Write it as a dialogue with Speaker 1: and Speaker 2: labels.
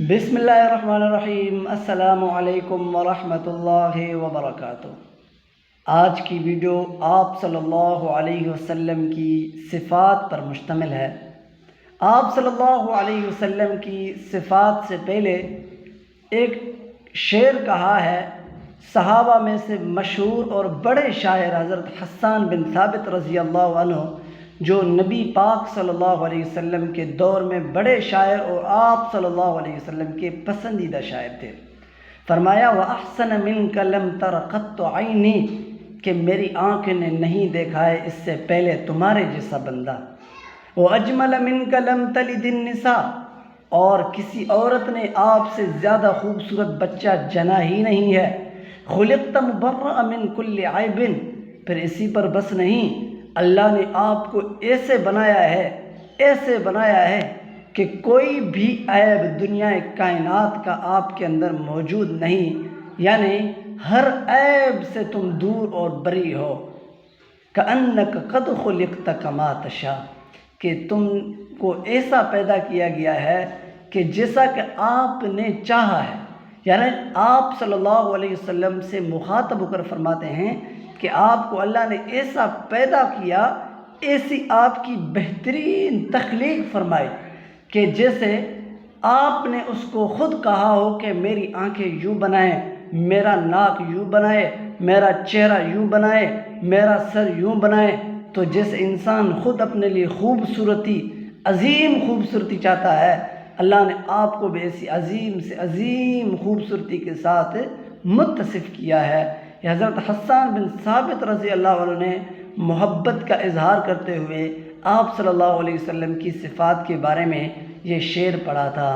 Speaker 1: بسم اللہ الرحمن الرحیم۔ السلام علیکم ورحمۃ اللہ وبرکاتہ۔ آج کی ویڈیو آپ صلی اللہ علیہ وسلم کی صفات پر مشتمل ہے۔ آپ صلی اللہ علیہ وسلم کی صفات سے پہلے ایک شعر کہا ہے۔ صحابہ میں سے مشہور اور بڑے شاعر حضرت حسان بن ثابت رضی اللہ عنہ، جو نبی پاک صلی اللہ علیہ وسلم کے دور میں بڑے شاعر اور آپ صلی اللہ علیہ وسلم کے پسندیدہ شاعر تھے، فرمایا وَأَحْسَنَ مِنْكَ لَمْ تَرَ قَطُّ عَيْنِي، کہ میری آنکھ نے نہیں دیکھا ہے اس سے پہلے تمہارے جیسا بندہ۔ وَأَجْمَلَ مِنْكَ لَمْ تَلِدِ النِّسَاء، اور کسی عورت نے آپ سے زیادہ خوبصورت بچہ جنا ہی نہیں ہے۔ خُلِقْتَ مُبَرَّأً مِنْ كُلِّ عَيْبٍ، پھر اسی پر بس نہیں، اللہ نے آپ کو ایسے بنایا ہے کہ کوئی بھی عیب دنیا کائنات کا آپ کے اندر موجود نہیں، یعنی ہر عیب سے تم دور اور بری ہو۔ كَأَنَّكَ قَدْ خُلِقْتَ كَمَا تَشَاءُ، کہ تم کو ایسا پیدا کیا گیا ہے کہ جیسا کہ آپ نے چاہا ہے۔ یعنی آپ صلی اللہ علیہ وسلم سے مخاطب ہو کر فرماتے ہیں کہ آپ کو اللہ نے ایسا پیدا کیا، ایسی آپ کی بہترین تخلیق فرمائی کہ جیسے آپ نے اس کو خود کہا ہو کہ میری آنکھیں یوں بنائیں، میرا ناک یوں بنائے، میرا چہرہ یوں بنائے، میرا سر یوں بنائے۔ تو جیسے انسان خود اپنے لیے عظیم خوبصورتی چاہتا ہے، اللہ نے آپ کو بھی ایسی عظیم سے عظیم خوبصورتی کے ساتھ متصف کیا ہے۔ یہ حضرت حسان بن ثابت رضی اللہ عنہ نے محبت کا اظہار کرتے ہوئے آپ صلی اللہ علیہ وسلم کی صفات کے بارے میں یہ شعر پڑھا تھا۔